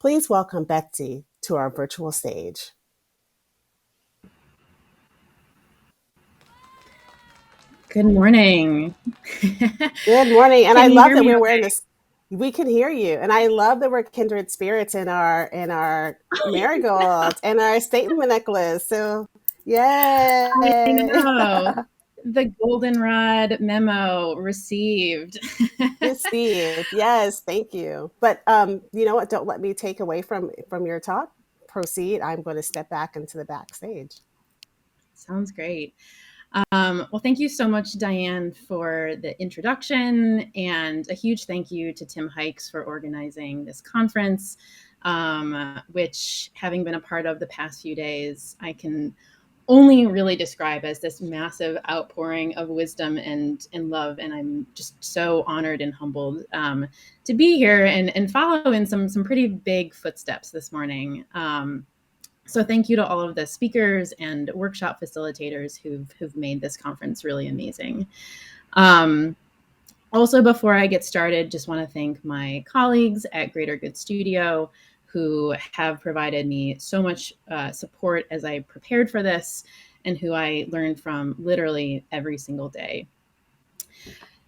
Please welcome Betsy to our virtual stage. Good morning. Good morning. And I Can you love hear that me we're wearing okay? this. We can hear you. And I love that we're kindred spirits in our marigolds and our statement necklace. So I yay. know. The goldenrod memo received. Received. Yes, thank you. But you know what? Don't let me take away from your talk. Proceed. I'm going to step back into the backstage. Sounds great. Well, thank you so much, Diane, for the introduction, and a huge thank you to Tim Hikes for organizing this conference, which, having been a part of the past few days, I can only really describe as this massive outpouring of wisdom and love. And I'm just so honored and humbled to be here and follow in some pretty big footsteps this morning. So thank you to all of the speakers and workshop facilitators who've made this conference really amazing. Um, Also, before I get started, just want to thank my colleagues at Greater Good Studio who have provided me so much support as I prepared for this and who I learned from literally every single day.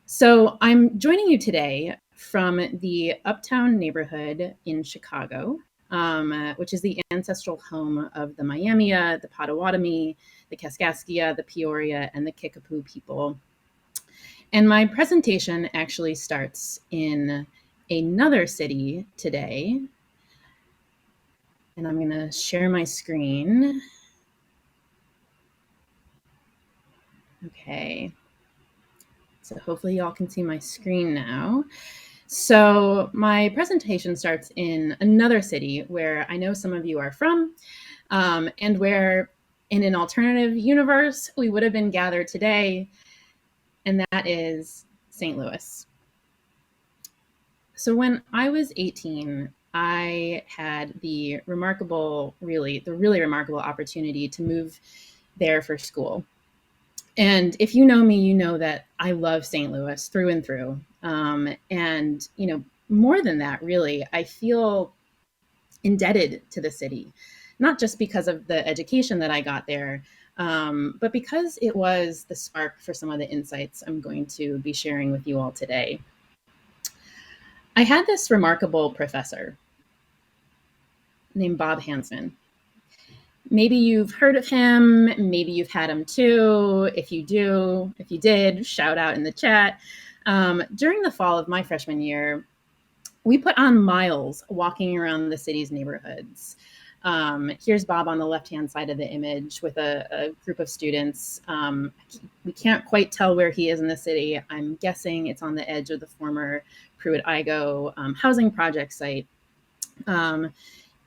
So I'm joining you today from the Uptown neighborhood in Chicago, which is the ancestral home of the Miami, the Potawatomi, the Kaskaskia, the Peoria, and the Kickapoo people. And my presentation actually starts in another city today. And I'm going to share my screen. Okay. So hopefully y'all can see my screen now. So my presentation starts in another city where I know some of you are from, and where in an alternative universe we would have been gathered today, and that is St. Louis. So when I was 18, I had the really remarkable opportunity to move there for school. And if you know me, you know that I love St. Louis through and through. And, more than that, really, I feel indebted to the city, not just because of the education that I got there, but because it was the spark for some of the insights I'm going to be sharing with you all today. I had this remarkable professor named Bob Hansman. Maybe you've heard of him, maybe you've had him too. If you did, shout out in the chat. During the fall of my freshman year, we put on miles walking around the city's neighborhoods. Here's Bob on the left-hand side of the image with a group of students. We can't quite tell where he is in the city. I'm guessing it's on the edge of the former Pruitt-Igoe housing project site.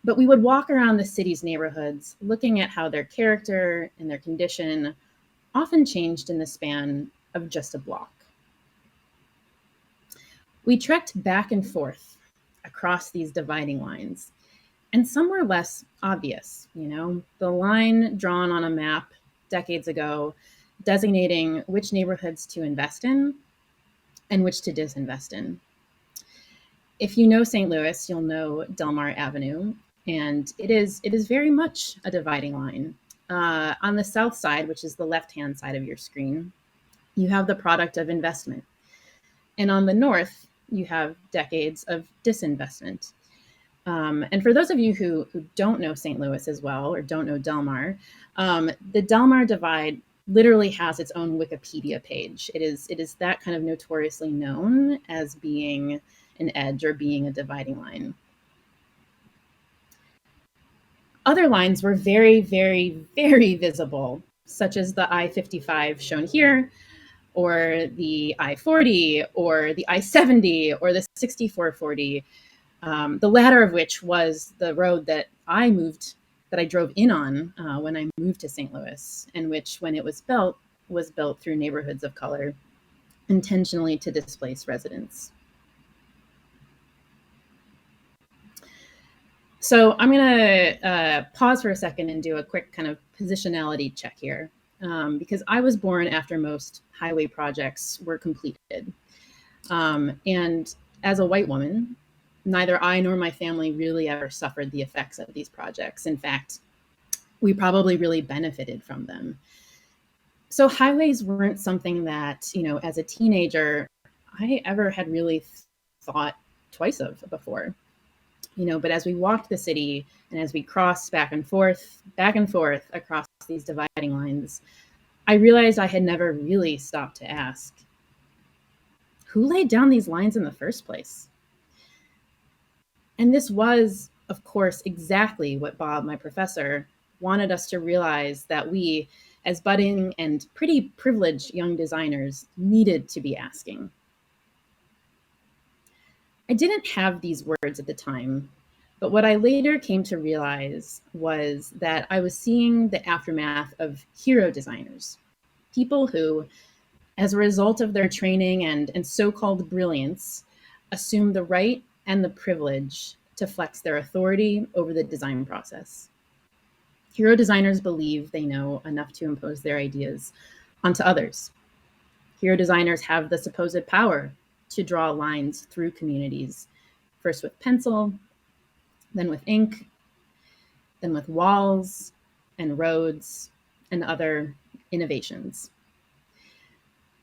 But we would walk around the city's neighborhoods looking at how their character and their condition often changed in the span of just a block. We trekked back and forth across these dividing lines, and some were less obvious. The line drawn on a map decades ago designating which neighborhoods to invest in and which to disinvest in. If you know St. Louis, you'll know Delmar Avenue, and it is very much a dividing line. On the south side, which is the left-hand side of your screen, you have the product of investment. And on the north, you have decades of disinvestment. And for those of you who don't know St. Louis as well, or don't know Delmar, the Delmar divide literally has its own Wikipedia page. It is that kind of notoriously known as being an edge or being a dividing line. Other lines were very, very, very visible, such as the I-55 shown here, or the I-40, or the I-70, or the 6440, the latter of which was the road that I drove in on when I moved to St. Louis, and which, when it was built through neighborhoods of color, intentionally to displace residents. So I'm going to pause for a second and do a quick kind of positionality check here, because I was born after most highway projects were completed. And as a white woman, neither I nor my family really ever suffered the effects of these projects. In fact, we probably really benefited from them. So highways weren't something that, as a teenager, I ever had really thought twice of before. But as we walked the city and as we crossed back and forth across these dividing lines, I realized I had never really stopped to ask, who laid down these lines in the first place? And this was, of course, exactly what Bob, my professor, wanted us to realize, that we, as budding and pretty privileged young designers, needed to be asking. I didn't have these words at the time, but what I later came to realize was that I was seeing the aftermath of hero designers, people who, as a result of their training and so-called brilliance, assume the right and the privilege to flex their authority over the design process. Hero designers believe they know enough to impose their ideas onto others. Hero designers have the supposed power to draw lines through communities, first with pencil, then with ink, then with walls and roads and other innovations.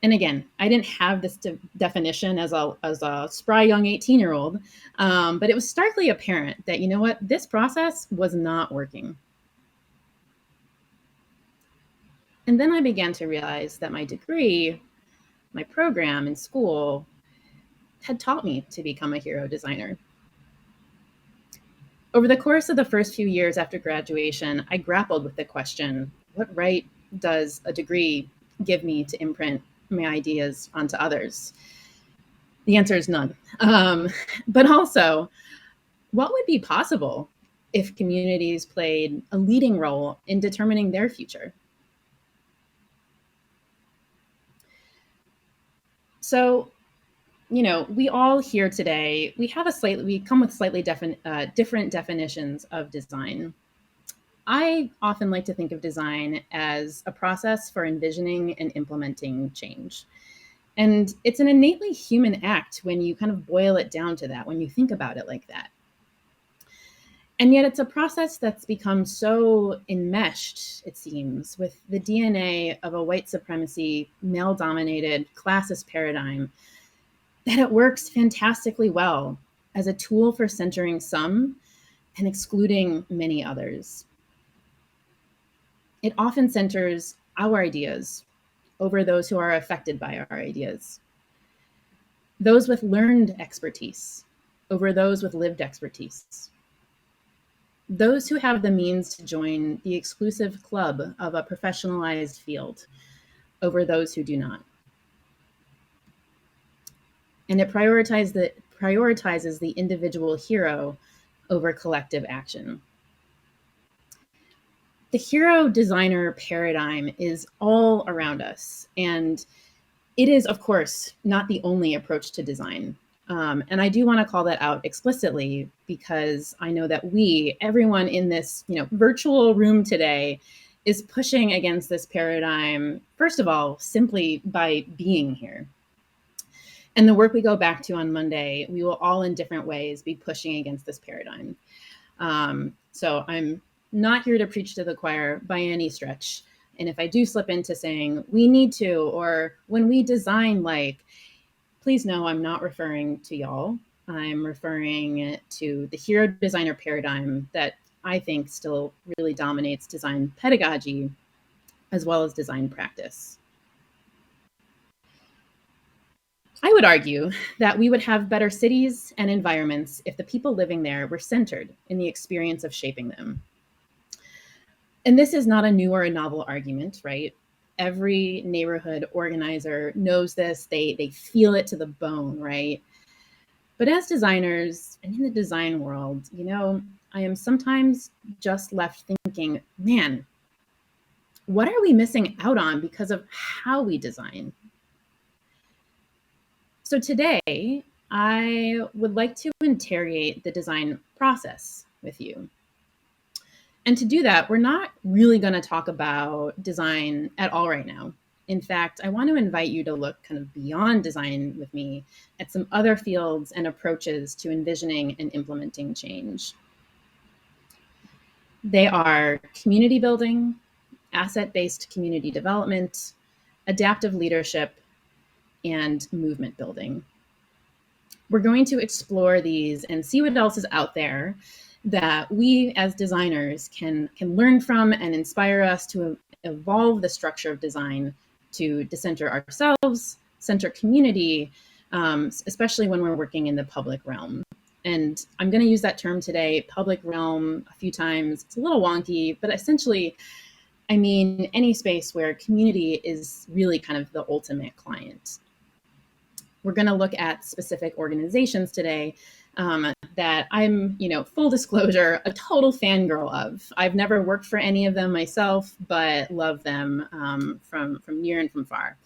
And again, I didn't have this definition as a spry young 18-year-old, but it was starkly apparent that, this process was not working. And then I began to realize that my degree, my program in school, had taught me to become a hero designer. Over the course of the first few years after graduation, I grappled with the question, what right does a degree give me to imprint my ideas onto others? The answer is none. But also, what would be possible if communities played a leading role in determining their future? So, we all here today, we come with slightly different definitions of design. I often like to think of design as a process for envisioning and implementing change. And it's an innately human act when you kind of boil it down to that, when you think about it like that. And yet it's a process that's become so enmeshed, it seems, with the DNA of a white supremacy, male-dominated, classist paradigm, that it works fantastically well as a tool for centering some and excluding many others. It often centers our ideas over those who are affected by our ideas, those with learned expertise over those with lived expertise, those who have the means to join the exclusive club of a professionalized field over those who do not. And it prioritizes the individual hero over collective action. The hero designer paradigm is all around us, and it is, of course, not the only approach to design. And I do want to call that out explicitly, because I know that everyone in this, virtual room today, is pushing against this paradigm, first of all, simply by being here. And the work we go back to on Monday, we will all in different ways be pushing against this paradigm. So I'm not here to preach to the choir by any stretch. And if I do slip into saying we need to, or when we design like, please know I'm not referring to y'all. I'm referring to the hero designer paradigm that I think still really dominates design pedagogy as well as design practice. I would argue that we would have better cities and environments if the people living there were centered in the experience of shaping them. And this is not a new or a novel argument, right? Every neighborhood organizer knows this. They feel it to the bone, right? But as designers and in the design world, I am sometimes just left thinking, man, what are we missing out on because of how we design? So today, I would like to interrogate the design process with you. And to do that, we're not really going to talk about design at all right now. In fact, I want to invite you to look kind of beyond design with me at some other fields and approaches to envisioning and implementing change. They are community building, asset-based community development, adaptive leadership, and movement building. We're going to explore these and see what else is out there that we as designers can learn from and inspire us to evolve the structure of design to decenter ourselves, center community, especially when we're working in the public realm. And I'm going to use that term today, public realm, a few times. It's a little wonky, but essentially, I mean any space where community is really kind of the ultimate client. We're going to look at specific organizations today that I'm, full disclosure, a total fangirl of. I've never worked for any of them myself, but love them from near and from far.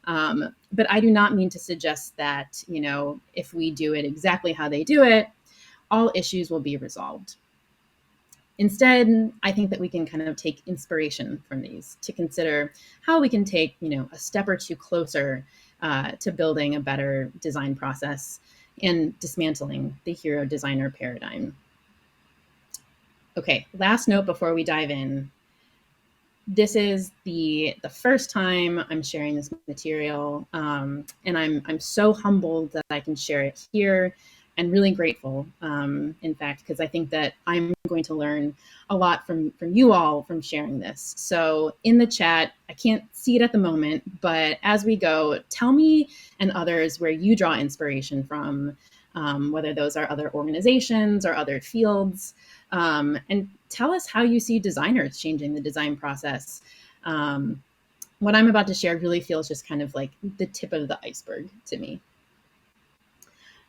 But I do not mean to suggest that, if we do it exactly how they do it, all issues will be resolved. Instead, I think that we can kind of take inspiration from these to consider how we can take, a step or two closer to building a better design process and dismantling the hero designer paradigm. Okay, last note before we dive in. This is the first time I'm sharing this material, and I'm so humbled that I can share it here, and really grateful, in fact, because I think that I'm going to learn a lot from you all from sharing this. So in the chat, I can't see it at the moment, but as we go, tell me and others where you draw inspiration from, whether those are other organizations or other fields, and tell us how you see designers changing the design process. What I'm about to share really feels just kind of like the tip of the iceberg to me.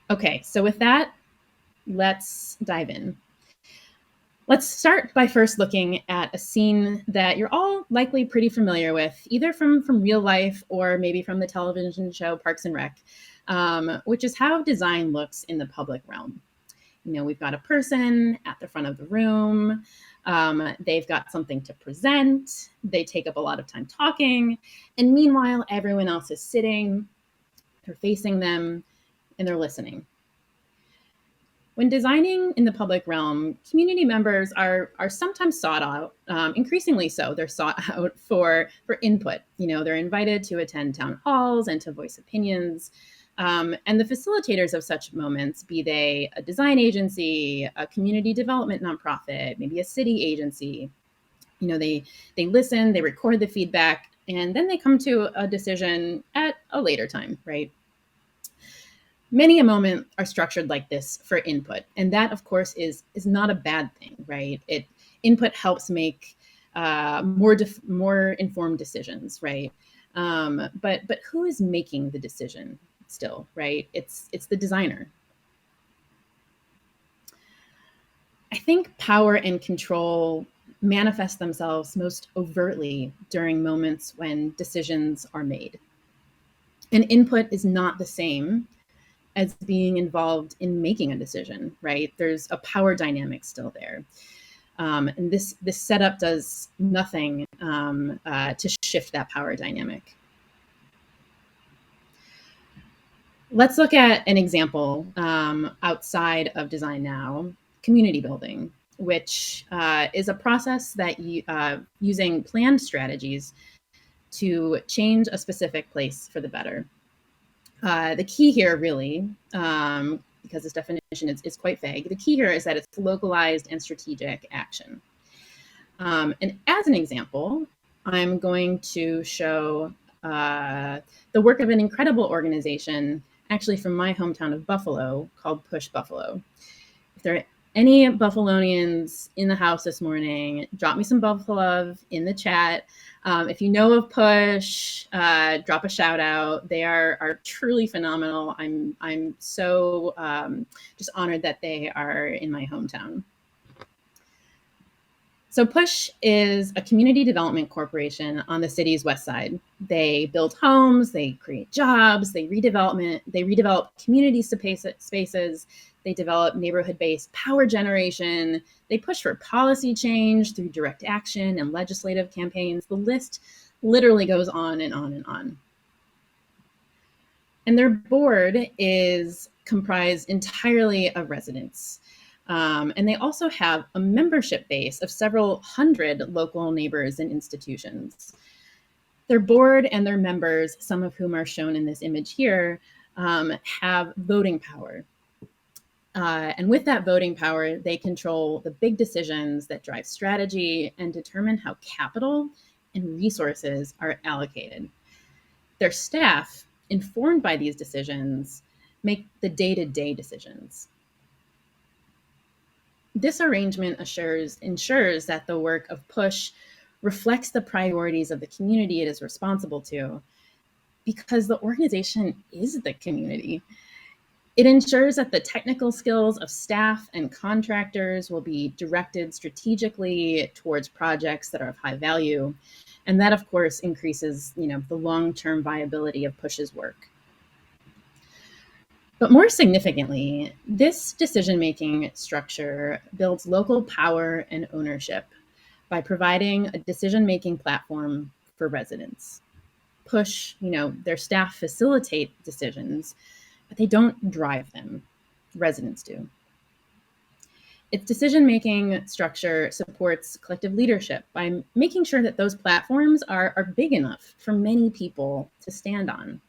Okay, so with that, let's dive in. Let's start by first looking at a scene that you're all likely pretty familiar with, either from real life or maybe from the television show Parks and Rec, which is how design looks in the public realm. We've got a person at the front of the room. They've got something to present. They take up a lot of time talking. And meanwhile, everyone else is sitting, they're facing them, and they're listening. When designing in the public realm, community members are sometimes sought out, increasingly so. They're sought out for input. They're invited to attend town halls and to voice opinions. And the facilitators of such moments, be they a design agency, a community development nonprofit, maybe a city agency, they listen, they record the feedback, and then they come to a decision at a later time, right? Many a moment are structured like this for input, and that, of course, is not a bad thing, right? Input helps make more informed decisions, right? But who is making the decision still, right? It's the designer. I think power and control manifest themselves most overtly during moments when decisions are made. And input is not the same as being involved in making a decision, right? There's a power dynamic still there. And this setup does nothing to shift that power dynamic. Let's look at an example outside of design now, community building, which is a process that using planned strategies to change a specific place for the better. The key here really, because this definition is quite vague, the key here is that it's localized and strategic action. And as an example, I'm going to show the work of an incredible organization, actually from my hometown of Buffalo, called Push Buffalo. If there are any Buffalonians in the house this morning, drop me some Buffalo love in the chat. If you know of Push, drop a shout out. They are truly phenomenal. I'm so just honored that they are in my hometown. So Push is a community development corporation on the city's west side. They build homes, they create jobs, they redevelop community spaces, they develop neighborhood-based power generation, they push for policy change through direct action and legislative campaigns. The list Literally goes on and on and on. And their board is comprised entirely of residents. And they also have a membership base of several hundred local neighbors and institutions. Their board and their members, some of whom are shown in this image here, have voting power. And with that voting power, they control the big decisions that drive strategy and determine how capital and resources are allocated. Their staff, informed by these decisions, make the day-to-day decisions. This arrangement ensures that the work of PUSH reflects the priorities of the community it is responsible to, because the organization is the community. It ensures that the technical skills of staff and contractors will be directed strategically towards projects that are of high value. And that, of course, increases, the long-term viability of PUSH's work. But more significantly, this decision-making structure builds local power and ownership by providing a decision-making platform for residents. PUSH, their staff facilitate decisions, but they don't drive them. Residents do. Its decision-making structure supports collective leadership by making sure that those platforms are big enough for many people to stand on.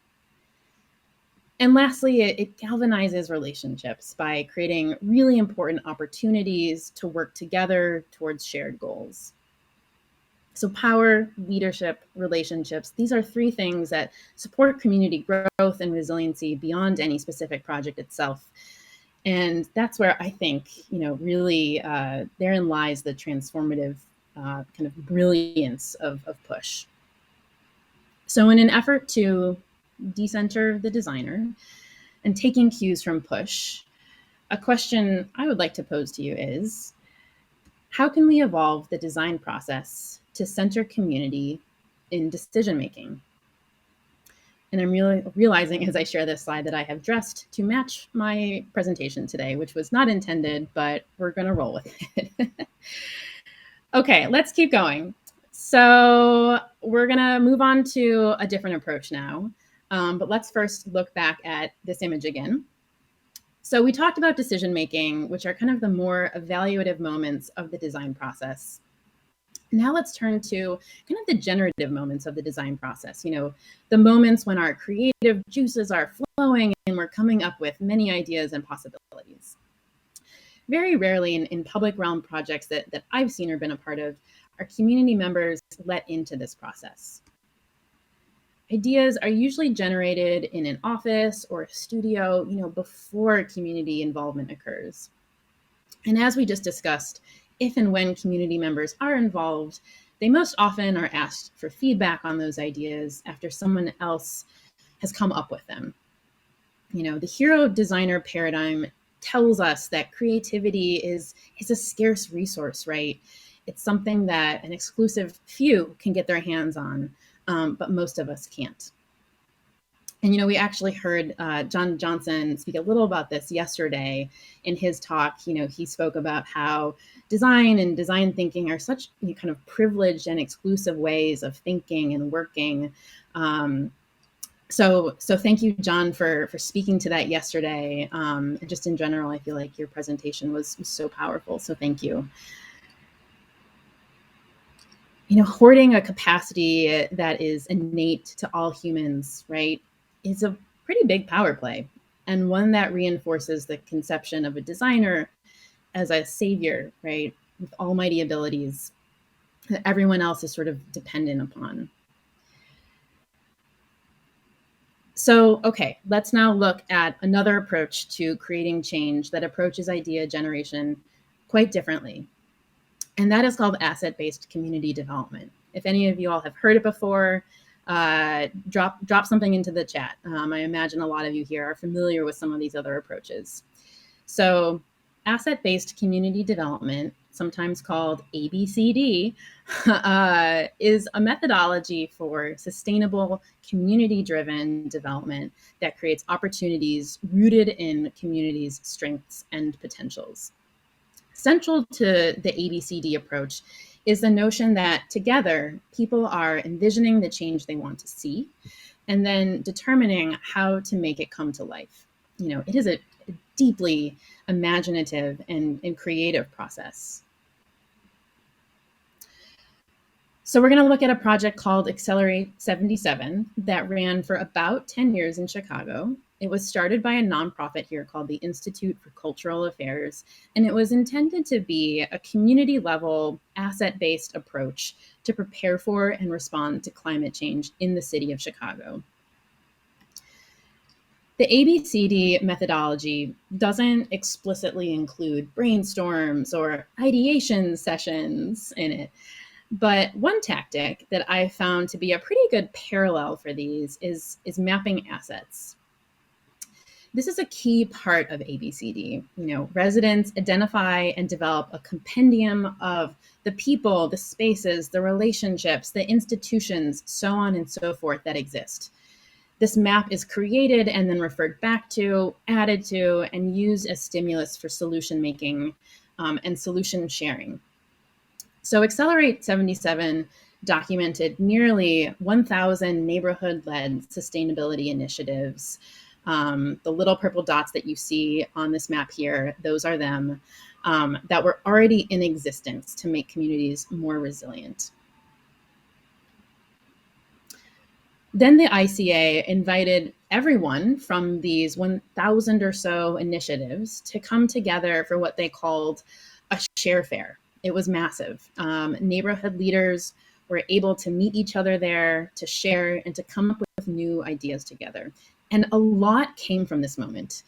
And lastly, it galvanizes relationships by creating really important opportunities to work together towards shared goals. So power, leadership, relationships, these are three things that support community growth and resiliency beyond any specific project itself. And that's where I think, really therein lies the transformative kind of brilliance of PUSH. So in an effort to decenter the designer and taking cues from PUSH, a question I would like to pose to you is, how can we evolve the design process to center community in decision-making? And I'm realizing as I share this slide that I have dressed to match my presentation today, which was not intended, but we're going to roll with it. Okay, let's keep going. So we're going to move on to a different approach now. But let's first look back at this image again. So we talked about decision-making, which are kind of the more evaluative moments of the design process. Now let's turn to kind of the generative moments of the design process, the moments when our creative juices are flowing and we're coming up with many ideas and possibilities. Very rarely in public realm projects that I've seen or been a part of, are community members let into this process. Ideas are usually generated in an office or a studio, before community involvement occurs. And as we just discussed, if and when community members are involved, they most often are asked for feedback on those ideas after someone else has come up with them. The hero designer paradigm tells us that creativity is a scarce resource, right? It's something that an exclusive few can get their hands on, but most of us can't. And, we actually heard John Johnson speak a little about this yesterday in his talk. He spoke about how design and design thinking are such kind of privileged and exclusive ways of thinking and working. So thank you, John, for speaking to that yesterday. And just in general, I feel like your presentation was so powerful. So thank you. Hoarding a capacity that is innate to all humans, right, is a pretty big power play, and one that reinforces the conception of a designer as a savior, right, with almighty abilities that everyone else is sort of dependent upon. So, okay, let's now look at another approach to creating change that approaches idea generation quite differently. And that is called asset-based community development. If any of you all have heard it before, drop something into the chat. I imagine a lot of you here are familiar with some of these other approaches. So asset-based community development, sometimes called ABCD, is a methodology for sustainable, community-driven development that creates opportunities rooted in communities' strengths and potentials. Central to the ABCD approach is the notion that together people are envisioning the change they want to see and then determining how to make it come to life. It is a deeply imaginative and creative process. So we're going to look at a project called Accelerate 77 that ran for about 10 years in Chicago. It was started by a nonprofit here called the Institute for Cultural Affairs, and it was intended to be a community level, asset based approach to prepare for and respond to climate change in the city of Chicago. The ABCD methodology doesn't explicitly include brainstorms or ideation sessions in it. But one tactic that I found to be a pretty good parallel for these is mapping assets. This is a key part of ABCD. Residents identify and develop a compendium of the people, the spaces, the relationships, the institutions, so on and so forth that exist. This map is created and then referred back to, added to, and used as stimulus for solution making and solution sharing. So Accelerate 77 documented nearly 1,000 neighborhood-led sustainability initiatives. The little purple dots that you see on this map here, those are them, that were already in existence to make communities more resilient. Then the ICA invited everyone from these 1,000 or so initiatives to come together for what they called a share fair. It was massive. Neighborhood leaders were able to meet each other there, to share, and to come up with new ideas together. And a lot came from this moment.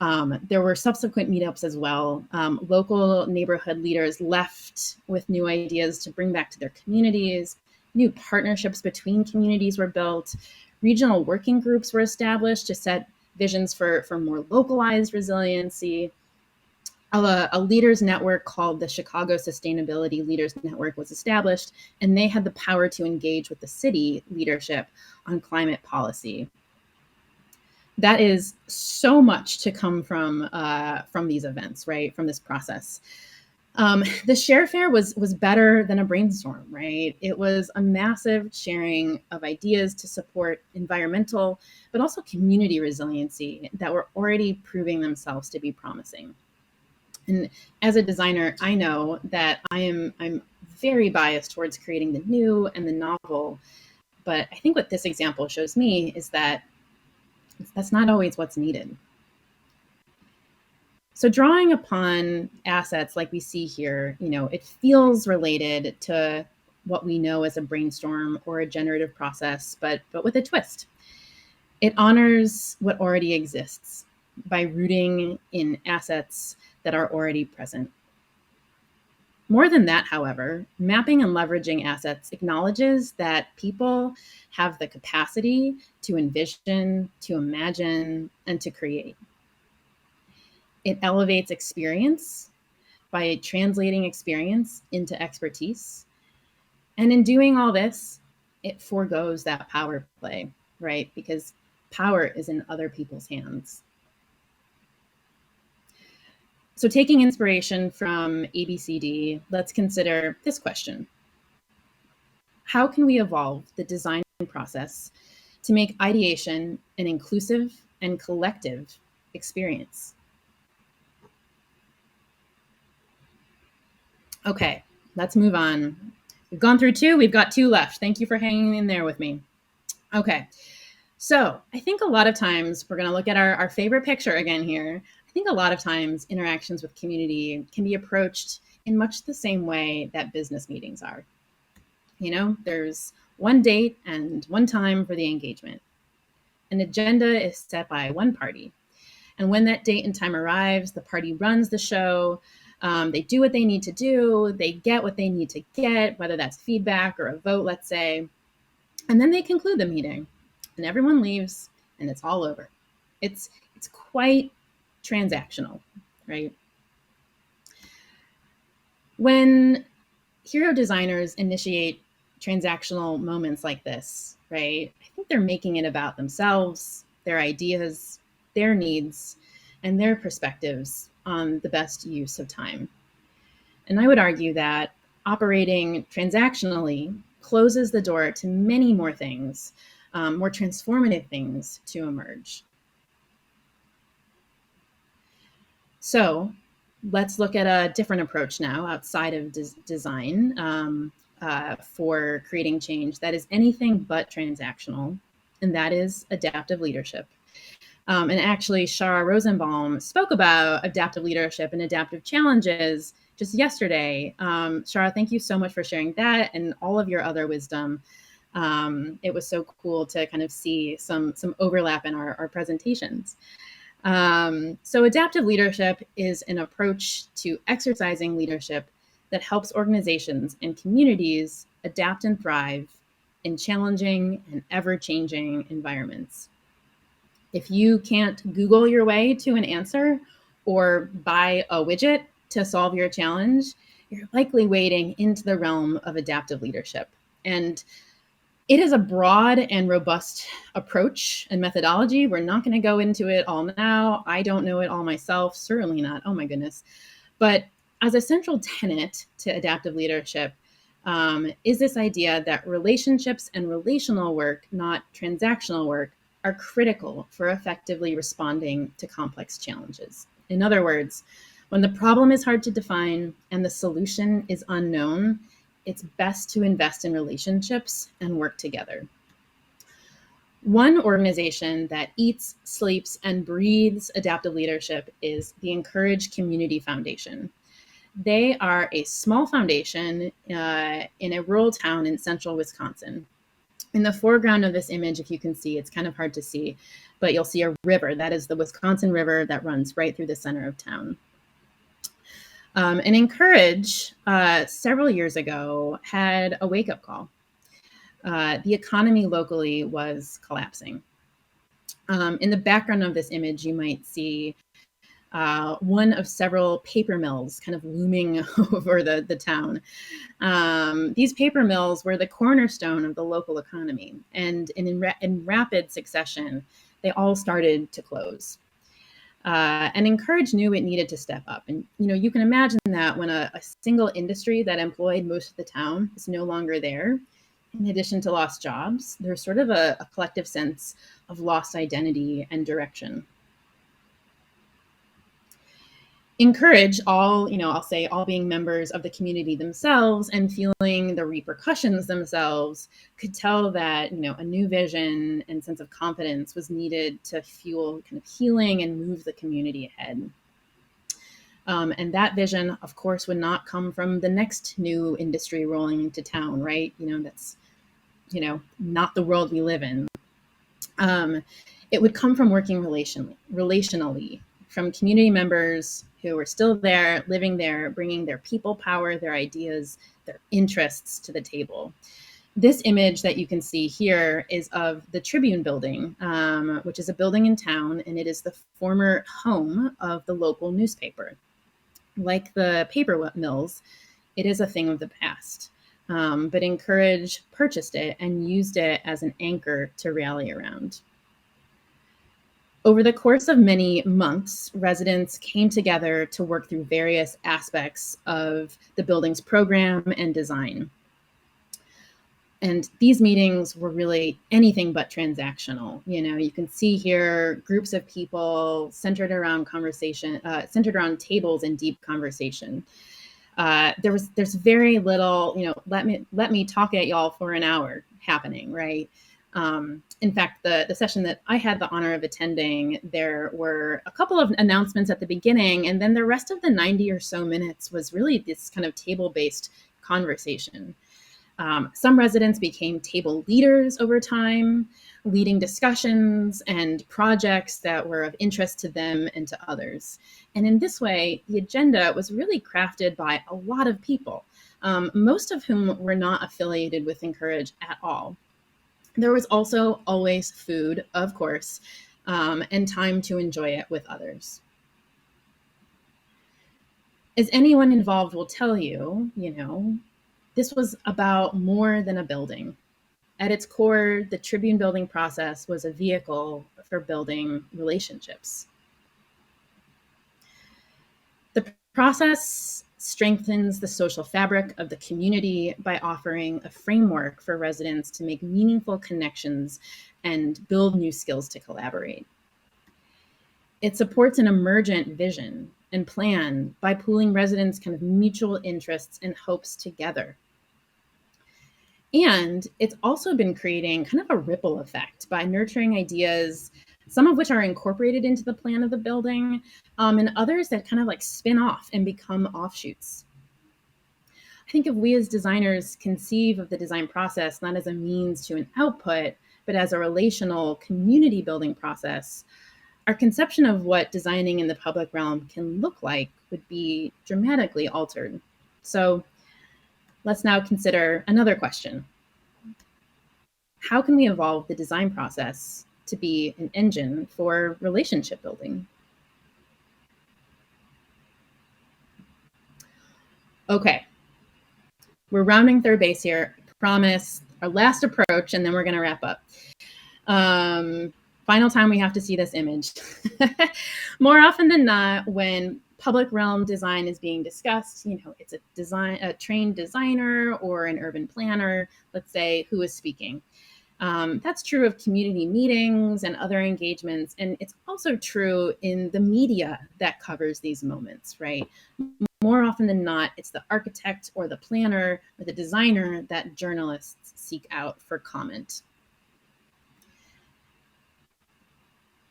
There were subsequent meetups as well. Local neighborhood leaders left with new ideas to bring back to their communities. New partnerships between communities were built. Regional working groups were established to set visions for more localized resiliency. A leaders network called the Chicago Sustainability Leaders Network was established, and they had the power to engage with the city leadership on climate policy. That is so much to come from these events, right? From this process. The share fair was better than a brainstorm, right? It was a massive sharing of ideas to support environmental, but also community resiliency that were already proving themselves to be promising. And as a designer, I know that I'm very biased towards creating the new and the novel. But I think what this example shows me is that that's not always what's needed. So drawing upon assets like we see here, it feels related to what we know as a brainstorm or a generative process, but with a twist. It honors what already exists by rooting in assets that are already present. More than that, however, mapping and leveraging assets acknowledges that people have the capacity to envision, to imagine, and to create. It elevates experience by translating experience into expertise. And in doing all this, it forgoes that power play, right? Because power is in other people's hands. So taking inspiration from ABCD, let's consider this question. How can we evolve the design process to make ideation an inclusive and collective experience? Okay, let's move on. We've gone through 2, we've got 2 left. Thank you for hanging in there with me. Okay, so I think a lot of times we're gonna look at our favorite picture again here. I think a lot of times interactions with community can be approached in much the same way that business meetings are. There's one date and one time for the engagement. An agenda is set by one party. And when that date and time arrives, the party runs the show. They do what they need to do. They get what they need to get, whether that's feedback or a vote, let's say. And then they conclude the meeting and everyone leaves and it's all over. It's quite transactional, right? When hero designers initiate transactional moments like this, right, I think they're making it about themselves, their ideas, their needs, and their perspectives on the best use of time. And I would argue that operating transactionally closes the door to many more things, more transformative things to emerge. So let's look at a different approach now outside of design for creating change that is anything but transactional, and that is adaptive leadership. And actually, Shara Rosenbaum spoke about adaptive leadership and adaptive challenges just yesterday. Shara, thank you so much for sharing that and all of your other wisdom. It was so cool to kind of see some overlap in our presentations. So adaptive leadership is an approach to exercising leadership that helps organizations and communities adapt and thrive in challenging and ever-changing environments. If you can't Google your way to an answer or buy a widget to solve your challenge, you're likely wading into the realm of adaptive leadership. And it is a broad and robust approach and methodology. We're not going to go into it all now. I don't know it all myself, certainly not. Oh my goodness. But as a central tenet to adaptive leadership is this idea that relationships and relational work, not transactional work, are critical for effectively responding to complex challenges. In other words, when the problem is hard to define and the solution is unknown, it's best to invest in relationships and work together. One organization that eats, sleeps, and breathes adaptive leadership is the Encourage Community Foundation. They are a small foundation in a rural town in central Wisconsin. In the foreground of this image, if you can see, it's kind of hard to see, but you'll see a river. That is the Wisconsin River that runs right through the center of town. And Encourage, several years ago, had a wake-up call. The economy locally was collapsing. In the background of this image, you might see one of several paper mills kind of looming over the town. These paper mills were the cornerstone of the local economy, and in rapid succession, they all started to close. And Encourage knew it needed to step up. And you can imagine that when a single industry that employed most of the town is no longer there, in addition to lost jobs, there's sort of a collective sense of lost identity and direction. Encourage all, I'll say all being members of the community themselves and feeling the repercussions themselves, could tell that, a new vision and sense of confidence was needed to fuel kind of healing and move the community ahead. And that vision, of course, would not come from the next new industry rolling into town, right? That's, not the world we live in. It would come from working relationally, from community members who are still there, living there, bringing their people power, their ideas, their interests to the table. This image that you can see here is of the Tribune building, which is a building in town, and it is the former home of the local newspaper. Like the paper mills, it is a thing of the past. But Encourage purchased it and used it as an anchor to rally around. Over the course of many months, residents came together to work through various aspects of the building's program and design. And these meetings were really anything but transactional. You can see here groups of people centered around centered around tables and deep conversation. There's very little, let me talk at y'all for an hour happening, right? In fact, the session that I had the honor of attending, there were a couple of announcements at the beginning, and then the rest of the 90 or so minutes was really this kind of table-based conversation. Some residents became table leaders over time, leading discussions and projects that were of interest to them and to others. And in this way, the agenda was really crafted by a lot of people, most of whom were not affiliated with Encourage at all. There was also always food, of course, and time to enjoy it with others. As anyone involved will tell you, this was about more than a building. At its core, the Tribune building process was a vehicle for building relationships. The process strengthens the social fabric of the community by offering a framework for residents to make meaningful connections and build new skills to collaborate. It supports an emergent vision and plan by pooling residents' kind of mutual interests and hopes together. And it's also been creating kind of a ripple effect by nurturing ideas, some of which are incorporated into the plan of the building, and others that kind of like spin off and become offshoots. I think if we as designers conceive of the design process not as a means to an output, but as a relational community building process, our conception of what designing in the public realm can look like would be dramatically altered. So let's now consider another question. How can we evolve the design process to be an engine for relationship building? Okay, we're rounding third base here. I promise our last approach, and then we're going to wrap up. Final time we have to see this image. More often than not, when public realm design is being discussed, it's a trained designer or an urban planner, let's say, who is speaking. That's true of community meetings and other engagements. And it's also true in the media that covers these moments, right? More often than not, it's the architect or the planner or the designer that journalists seek out for comment.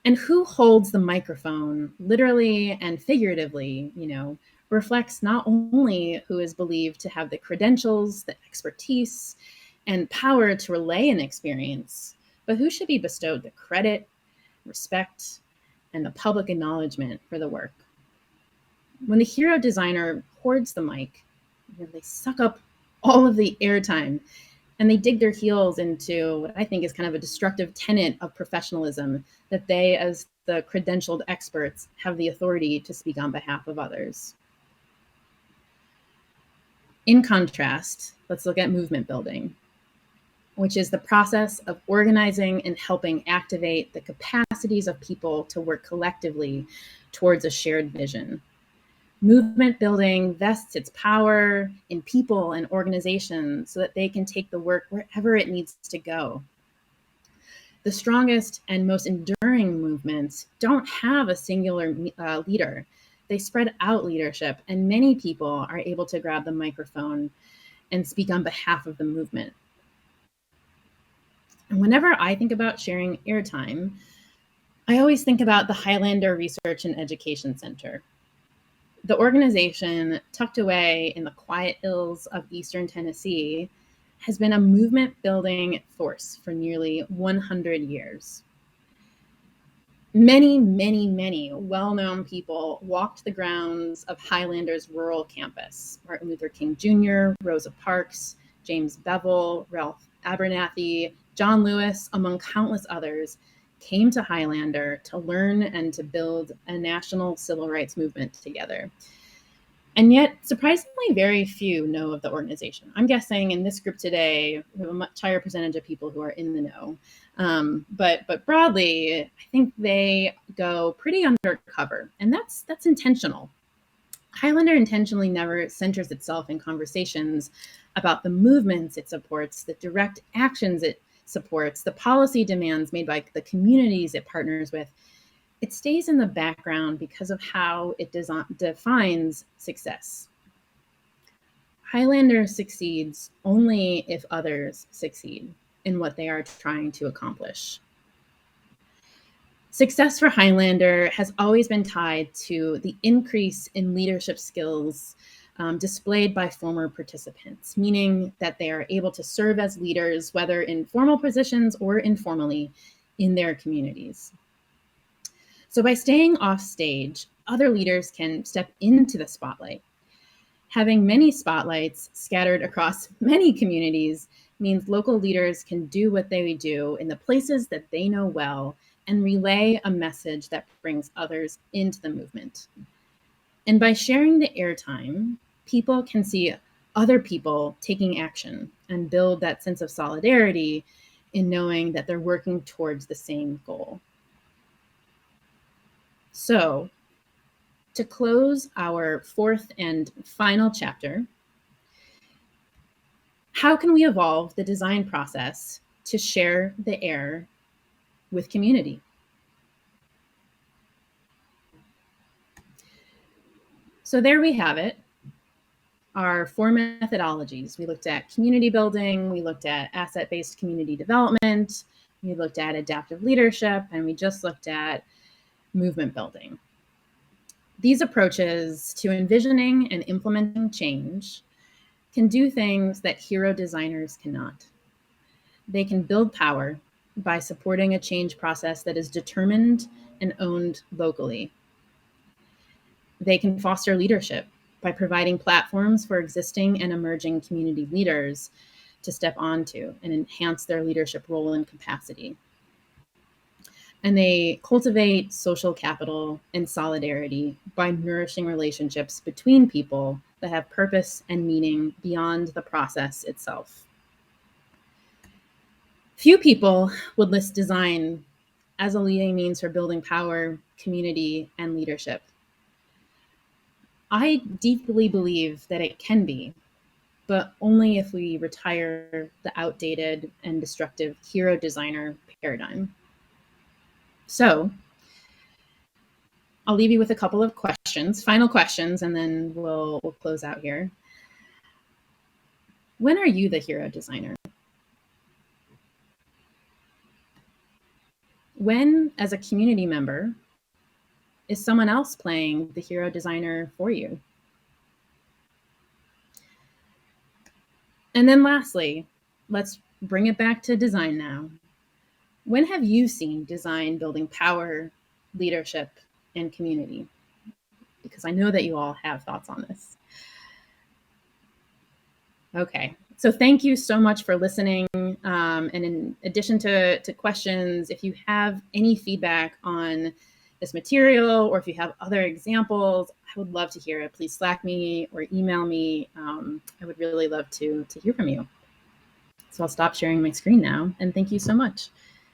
And who holds the microphone, literally and figuratively, reflects not only who is believed to have the credentials, the expertise, and power to relay an experience, but who should be bestowed the credit, respect, and the public acknowledgement for the work. When the hero designer hoards the mic, they suck up all of the airtime and they dig their heels into what I think is kind of a destructive tenet of professionalism, that they, as the credentialed experts, have the authority to speak on behalf of others. In contrast, let's look at movement building, which is the process of organizing and helping activate the capacities of people to work collectively towards a shared vision. Movement building vests its power in people and organizations so that they can take the work wherever it needs to go. The strongest and most enduring movements don't have a singular leader. They spread out leadership, and many people are able to grab the microphone and speak on behalf of the movement. And whenever I think about sharing airtime, I always think about the Highlander Research and Education Center. The organization, tucked away in the quiet hills of eastern Tennessee, has been a movement building force for nearly 100 years. Many, many, many well-known people walked the grounds of Highlander's rural campus. Martin Luther King Jr., Rosa Parks, James Bevel, Ralph Abernathy, John Lewis, among countless others, came to Highlander to learn and to build a national civil rights movement together. And yet, surprisingly, very few know of the organization. I'm guessing in this group today, we have a much higher percentage of people who are in the know. But broadly, I think they go pretty undercover, and that's intentional. Highlander intentionally never centers itself in conversations about the movements it supports, the direct actions it supports, the policy demands made by the communities it partners with. It stays in the background because of how it defines success. Highlander succeeds only if others succeed in what they are trying to accomplish. Success for Highlander has always been tied to the increase in leadership skills displayed by former participants, meaning that they are able to serve as leaders, whether in formal positions or informally, in their communities. So by staying off stage, other leaders can step into the spotlight. Having many spotlights scattered across many communities means local leaders can do what they do in the places that they know well and relay a message that brings others into the movement. And by sharing the airtime, people can see other people taking action and build that sense of solidarity in knowing that they're working towards the same goal. So, To close our fourth and final chapter, how can we evolve the design process to share the air with community? So there we have it, our four methodologies. We looked at community building, we looked at asset-based community development, we looked at adaptive leadership, and we just looked at movement building. These approaches to envisioning and implementing change can do things that hero designers cannot. They can build power by supporting a change process that is determined and owned locally. They can foster leadership by providing platforms for existing and emerging community leaders to step onto and enhance their leadership role and capacity. And they cultivate social capital and solidarity by nourishing relationships between people that have purpose and meaning beyond the process itself. Few people would list design as a leading means for building power, community, and leadership. I deeply believe that it can be, but only if we retire the outdated and destructive hero designer paradigm. So I'll leave you with a couple of questions, final questions, and then we'll close out here. When are you the hero designer? When, as a community member, is someone else playing the hero designer for you? And then lastly, let's bring it back to design now. When have you seen design building power, leadership, and community? Because I know that you all have thoughts on this. Okay, so thank you so much for listening. And in addition to questions, if you have any feedback on this material or if you have other examples, I would love to hear it. Please Slack me or email me. I would really love to hear from you. So I'll stop sharing my screen now, and thank you so much.